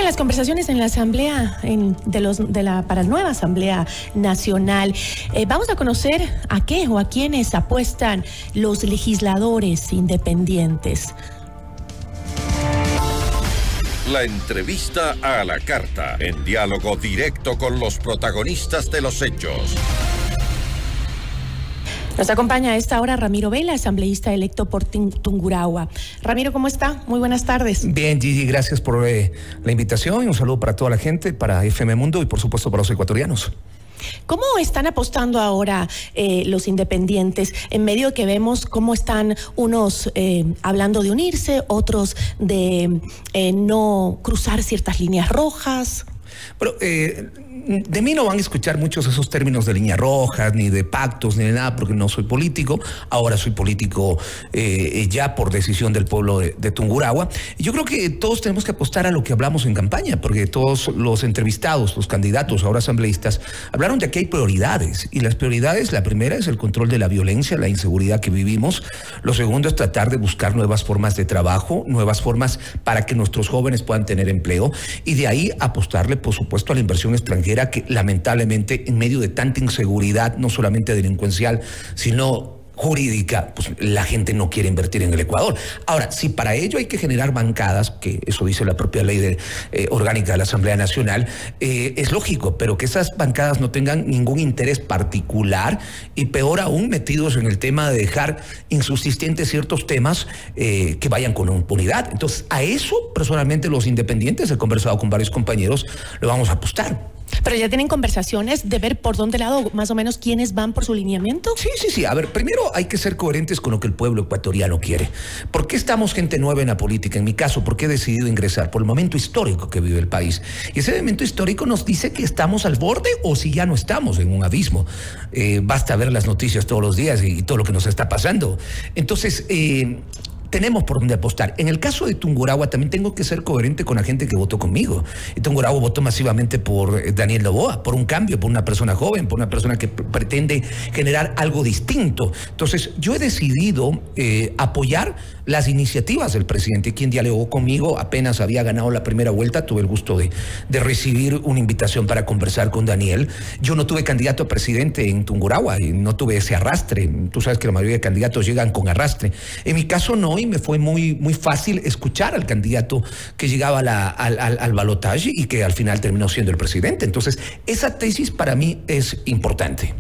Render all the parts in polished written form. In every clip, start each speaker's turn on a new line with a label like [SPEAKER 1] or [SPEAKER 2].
[SPEAKER 1] las conversaciones en la Asamblea, para la nueva Asamblea Nacional. Vamos a conocer a qué o a quiénes apuestan los legisladores independientes.
[SPEAKER 2] La entrevista a la carta, en diálogo directo con los protagonistas de los hechos.
[SPEAKER 1] Nos acompaña a esta hora Ramiro Vela, asambleísta electo por Tungurahua. Ramiro, ¿cómo está? Muy buenas tardes.
[SPEAKER 3] Bien, Gigi, gracias por la invitación y un saludo para toda la gente, para FM Mundo y por supuesto para los ecuatorianos.
[SPEAKER 1] ¿Cómo están apostando ahora los independientes en medio de que vemos cómo están unos hablando de unirse, otros de no cruzar ciertas líneas rojas?
[SPEAKER 3] Pero de mí no van a escuchar muchos esos términos de líneas rojas, ni de pactos, ni de nada, porque no soy político. Ahora soy político ya por decisión del pueblo de Tungurahua. Y yo creo que todos tenemos que apostar a lo que hablamos en campaña, porque todos los entrevistados, los candidatos, ahora asambleístas, hablaron de que hay prioridades. Y las prioridades, la primera es el control de la violencia, la inseguridad que vivimos. Lo segundo es tratar de buscar nuevas formas de trabajo, nuevas formas para que nuestros jóvenes puedan tener empleo. Y de ahí apostarle, por supuesto, a la inversión extranjera, que lamentablemente en medio de tanta inseguridad, no solamente delincuencial, sino jurídica, pues la gente no quiere invertir en el Ecuador. Ahora, si para ello hay que generar bancadas, que eso dice la propia ley orgánica de la Asamblea Nacional, es lógico, pero que esas bancadas no tengan ningún interés particular y peor aún metidos en el tema de dejar insubsistentes ciertos temas que vayan con impunidad. Entonces, a eso personalmente los independientes, he conversado con varios compañeros, lo vamos a apostar.
[SPEAKER 1] Pero ya tienen conversaciones de ver por dónde lado, más o menos, quiénes van por su lineamiento.
[SPEAKER 3] Sí. A ver, primero hay que ser coherentes con lo que el pueblo ecuatoriano quiere. ¿Por qué estamos gente nueva en la política? En mi caso, ¿por qué he decidido ingresar? Por el momento histórico que vive el país. Y ese momento histórico nos dice que estamos al borde o si ya no estamos en un abismo. Basta ver las noticias todos los días y todo lo que nos está pasando. Entonces, tenemos por dónde apostar. En el caso de Tungurahua también tengo que ser coherente con la gente que votó conmigo. Y Tungurahua votó masivamente por Daniel Noboa, por un cambio, por una persona joven, por una persona que pretende generar algo distinto. Entonces, yo he decidido apoyar las iniciativas del presidente, quien dialogó conmigo. Apenas había ganado la primera vuelta, tuve el gusto de recibir una invitación para conversar con Daniel. Yo no tuve candidato a presidente en Tungurahua y no tuve ese arrastre. Tú sabes que la mayoría de candidatos llegan con arrastre. En mi caso no, y me fue muy fácil escuchar al candidato que llegaba al balotaje y que al final terminó siendo el presidente. Entonces, esa tesis para mí es importante.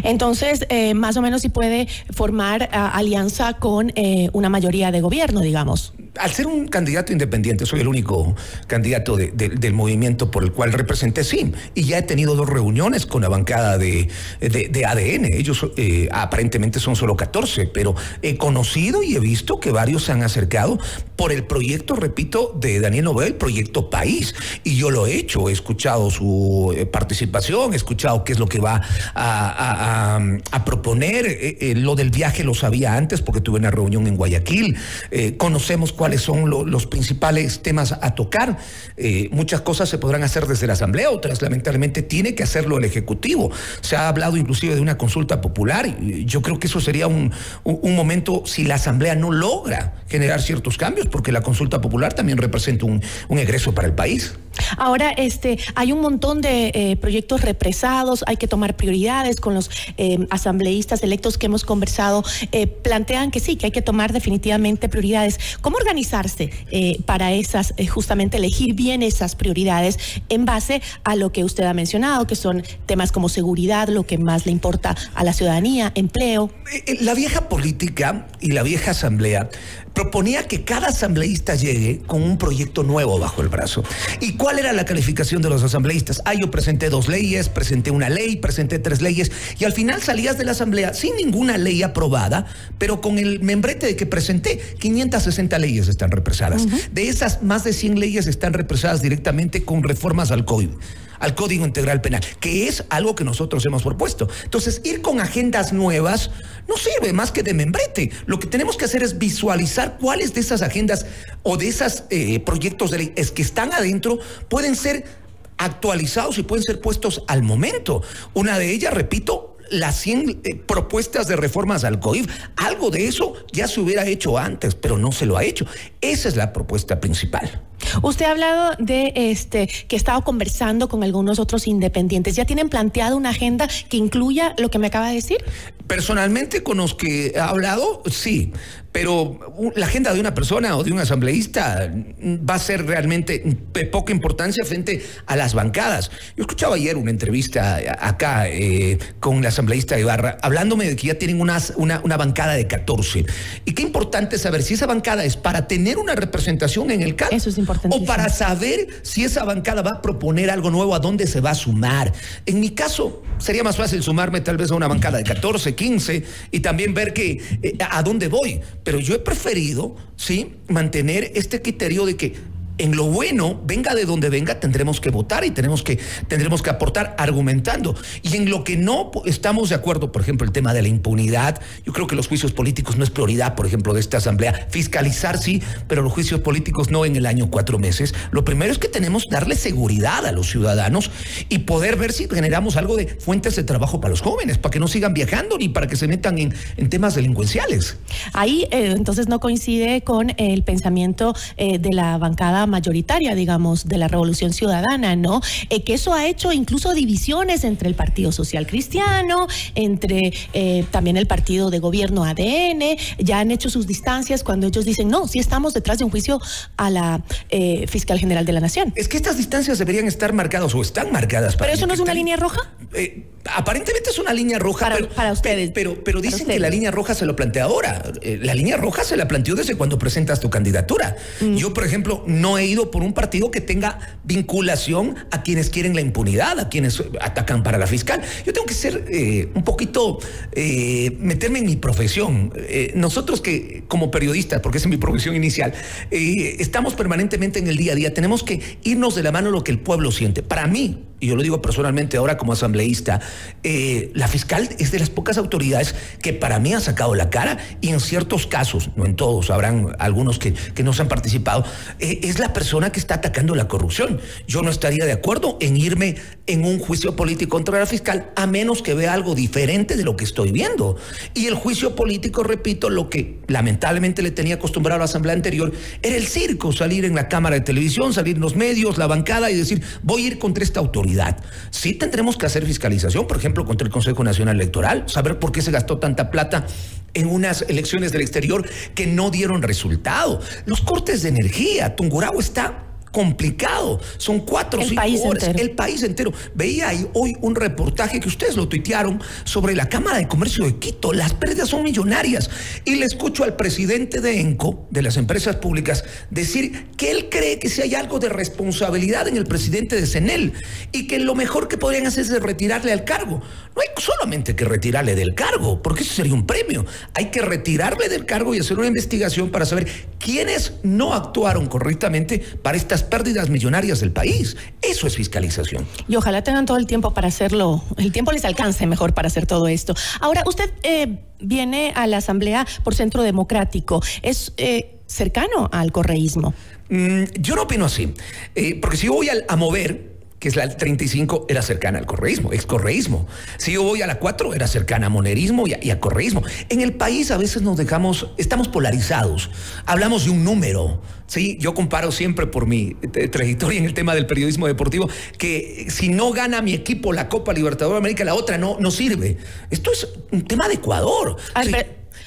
[SPEAKER 1] Entonces, más o menos si puede formar alianza con una mayoría de gobierno, digamos.
[SPEAKER 3] Al ser un candidato independiente, soy el único candidato del movimiento por el cual representé, sí. Y ya he tenido 2 reuniones con la bancada de ADN. Ellos aparentemente son solo 14, pero he conocido y he visto que varios se han acercado por el proyecto, repito, de Daniel Noboa, el proyecto País. Y yo lo he hecho, he escuchado su participación, he escuchado qué es lo que va a proponer. Lo del viaje lo sabía antes porque tuve una reunión en Guayaquil. Conocemos cuáles son los principales temas a tocar. Muchas cosas se podrán hacer desde la Asamblea, otras lamentablemente tiene que hacerlo el Ejecutivo. Se ha hablado inclusive de una consulta popular y yo creo que eso sería un momento si la Asamblea no logra generar ciertos cambios, porque la consulta popular también representa un egreso para el país.
[SPEAKER 1] Ahora, hay un montón de proyectos represados, hay que tomar prioridades con los asambleístas electos que hemos conversado, plantean que sí, que hay que tomar definitivamente prioridades. ¿Cómo organizarse para esas, justamente elegir bien esas prioridades en base a lo que usted ha mencionado, que son temas como seguridad, lo que más le importa a la ciudadanía, empleo?
[SPEAKER 3] La vieja política y la vieja asamblea proponía que cada asambleísta llegue con un proyecto nuevo bajo el brazo. ¿Y cuál era la calificación de los asambleístas? Yo presenté 2 leyes, presenté una ley, presenté 3 leyes, y al final salías de la asamblea sin ninguna ley aprobada, pero con el membrete de que presenté 560 leyes están represadas. De esas, más de 100 leyes están represadas directamente con reformas al Código Integral Penal, que es algo que nosotros hemos propuesto. Entonces, ir con agendas nuevas no sirve más que de membrete. Lo que tenemos que hacer es visualizar cuáles de esas agendas o de esos proyectos de ley que están adentro pueden ser actualizados y pueden ser puestos al momento. Una de ellas, repito, las 100 propuestas de reformas al COIF. Algo de eso ya se hubiera hecho antes, pero no se lo ha hecho. Esa es la propuesta principal.
[SPEAKER 1] Usted ha hablado de que ha estado conversando con algunos otros independientes. ¿Ya tienen planteado una agenda que incluya lo que me acaba de decir?
[SPEAKER 3] Personalmente, con los que he hablado, sí. Pero la agenda de una persona o de un asambleísta va a ser realmente de poca importancia frente a las bancadas. Yo escuchaba ayer una entrevista acá con el asambleísta Ibarra, hablándome de que ya tienen una bancada de 14. Y qué importante saber si esa bancada es para tener una representación en el CAL.
[SPEAKER 1] Eso es importante.
[SPEAKER 3] O para saber si esa bancada va a proponer algo nuevo, a dónde se va a sumar. En mi caso, sería más fácil sumarme tal vez a una bancada de 14, 15 y también ver a dónde voy. Pero yo he preferido, ¿sí?, mantener este criterio de que en lo bueno, venga de donde venga, tendremos que votar y tendremos que aportar argumentando. Y en lo que no estamos de acuerdo, por ejemplo, el tema de la impunidad, yo creo que los juicios políticos no es prioridad, por ejemplo, de esta asamblea. Fiscalizar sí, pero los juicios políticos no en el año 4 meses. Lo primero es que tenemos que darle seguridad a los ciudadanos y poder ver si generamos algo de fuentes de trabajo para los jóvenes, para que no sigan viajando ni para que se metan en temas delincuenciales.
[SPEAKER 1] Ahí entonces no coincide con el pensamiento de la bancada mayoritaria, digamos, de la Revolución Ciudadana, ¿no? Que eso ha hecho incluso divisiones entre el Partido Social Cristiano, entre también el partido de gobierno ADN, ya han hecho sus distancias cuando ellos dicen, no, sí estamos detrás de un juicio a la Fiscal General de la Nación.
[SPEAKER 3] Es que estas distancias deberían estar marcadas o están marcadas.
[SPEAKER 1] ¿Pero eso no es una línea roja?
[SPEAKER 3] Aparentemente es una línea roja.
[SPEAKER 1] Para ustedes.
[SPEAKER 3] Pero dicen que la línea roja se lo plantea ahora. La línea roja se la planteó desde cuando presentas tu candidatura. Yo, por ejemplo, no he ido por un partido que tenga vinculación a quienes quieren la impunidad, a quienes atacan para la fiscal. Yo tengo que ser un poquito, meterme en mi profesión. Nosotros que como periodistas, porque esa es mi profesión inicial, estamos permanentemente en el día a día, tenemos que irnos de la mano lo que el pueblo siente. Para mí, y yo lo digo personalmente ahora como asambleísta, la fiscal es de las pocas autoridades que para mí ha sacado la cara y en ciertos casos, no en todos, habrán algunos que no se han participado, es la persona que está atacando la corrupción. Yo no estaría de acuerdo en irme en un juicio político contra la fiscal a menos que vea algo diferente de lo que estoy viendo. Y el juicio político, repito, lo que lamentablemente le tenía acostumbrado a la asamblea anterior era el circo, salir en la cámara de televisión, salir en los medios, la bancada y decir, voy a ir contra esta autoridad. Sí tendremos que hacer fiscalización, por ejemplo, contra el Consejo Nacional Electoral, saber por qué se gastó tanta plata en unas elecciones del exterior que no dieron resultado. Los cortes de energía, Tungurahua está complicado, son 4 o 5 horas, el país entero. Veía hoy un reportaje que ustedes lo tuitearon sobre la Cámara de Comercio de Quito, las pérdidas son millonarias, y le escucho al presidente de ENCO, de las empresas públicas, decir que él cree que si hay algo de responsabilidad en el presidente de CENEL y que lo mejor que podrían hacer es retirarle al cargo. No hay solamente que retirarle del cargo, porque eso sería un premio, hay que retirarle del cargo y hacer una investigación para saber quiénes no actuaron correctamente para estas pérdidas millonarias del país. Eso es fiscalización.
[SPEAKER 1] Y ojalá tengan todo el tiempo para hacerlo, el tiempo les alcance mejor para hacer todo esto. Ahora, usted viene a la Asamblea por Centro Democrático. ¿Es cercano al correísmo?
[SPEAKER 3] Yo no opino así, porque si yo voy a mover, que es la 35, era cercana al correísmo, excorreísmo. Si yo voy a la 4, era cercana a monerismo y a correísmo. En el país a veces estamos polarizados, hablamos de un número, ¿sí? Yo comparo siempre por mi trayectoria en el tema del periodismo deportivo, que si no gana mi equipo la Copa Libertadores de América, la otra no sirve. Esto es un tema de Ecuador. ¿Sí?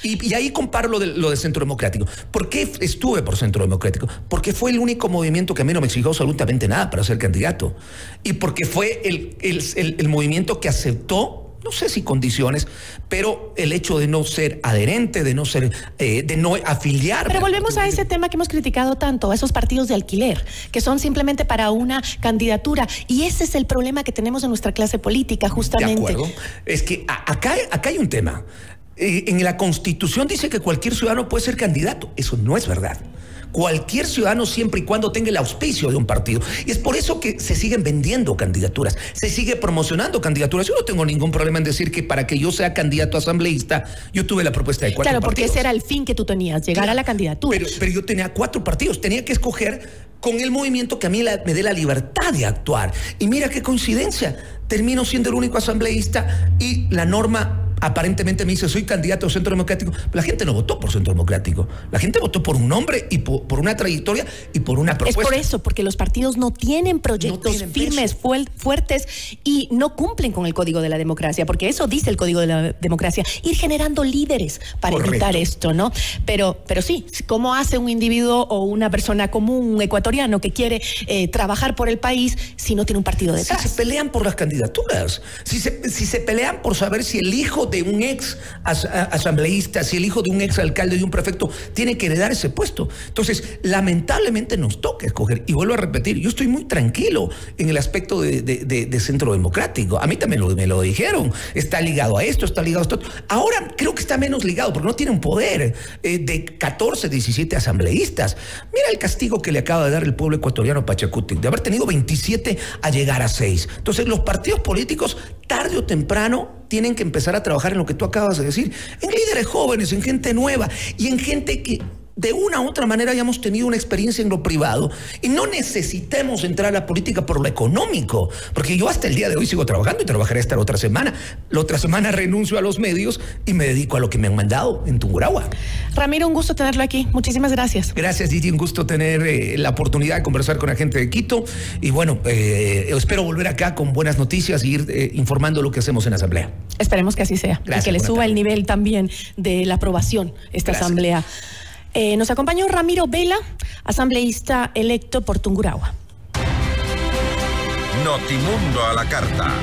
[SPEAKER 3] Y ahí comparo lo de Centro Democrático. ¿Por qué estuve por Centro Democrático? Porque fue el único movimiento que a mí no me exigió absolutamente nada para ser candidato. Y porque fue el movimiento que aceptó, no sé si condiciones, pero el hecho de no ser adherente, de no afiliar.
[SPEAKER 1] Pero volvemos a ese tema que hemos criticado tanto, a esos partidos de alquiler, que son simplemente para una candidatura. Y ese es el problema que tenemos en nuestra clase política, justamente.
[SPEAKER 3] De acuerdo. Es que acá hay un tema. En la Constitución dice que cualquier ciudadano puede ser candidato. Eso no es verdad. Cualquier ciudadano, siempre y cuando tenga el auspicio de un partido. Y es por eso que se siguen vendiendo candidaturas, se sigue promocionando candidaturas. Yo no tengo ningún problema en decir que para que yo sea candidato asambleísta, yo tuve la propuesta de 4 partidos.
[SPEAKER 1] Claro, porque ese era el fin que tú tenías, llegar a la candidatura.
[SPEAKER 3] Pero yo tenía 4 partidos, tenía que escoger con el movimiento que a mí me dé la libertad de actuar. Y mira qué coincidencia, termino siendo el único asambleísta y la norma aparentemente me dice, soy candidato a Centro Democrático. Pero la gente no votó por Centro Democrático. La gente votó por un nombre y por una trayectoria y por una propuesta.
[SPEAKER 1] Es por eso, porque los partidos no tienen proyectos firmes, fuertes y no cumplen con el Código de la Democracia, porque eso dice el Código de la Democracia, ir generando líderes para evitar esto, ¿no? Pero sí, ¿cómo hace un individuo o una persona común, un ecuatoriano que quiere trabajar por el país si no tiene un partido detrás?
[SPEAKER 3] Si se pelean por las candidaturas, si se pelean por saber si el hijo de un ex asambleísta, si el hijo de un ex alcalde, de un prefecto, tiene que heredar ese puesto. Entonces, lamentablemente nos toca escoger. Y vuelvo a repetir, yo estoy muy tranquilo en el aspecto de Centro Democrático. A mí también me lo dijeron. Está ligado a esto, está ligado a esto. Ahora creo que está menos ligado porque no tiene un poder de 14, 17 asambleístas. Mira el castigo que le acaba de dar el pueblo ecuatoriano a Pachacutic, de haber tenido 27 a llegar a 6. Entonces, los partidos políticos, tarde o temprano, tienen que empezar a trabajar en lo que tú acabas de decir, en líderes jóvenes, en gente nueva y en gente que de una u otra manera hayamos tenido una experiencia en lo privado y no necesitemos entrar a la política por lo económico, porque yo hasta el día de hoy sigo trabajando y trabajaré hasta la otra semana. La otra semana renuncio a los medios y me dedico a lo que me han mandado en Tungurahua.
[SPEAKER 1] Ramiro, un gusto tenerlo aquí. Muchísimas gracias.
[SPEAKER 3] Gracias, Gigi. Un gusto tener la oportunidad de conversar con la gente de Quito y bueno, espero volver acá con buenas noticias y ir informando lo que hacemos en la Asamblea.
[SPEAKER 1] Esperemos que así sea. Gracias, y que le suba el nivel también de la aprobación esta Asamblea. Nos acompañó Ramiro Vela, asambleísta electo por Tungurahua.
[SPEAKER 2] Notimundo a la carta.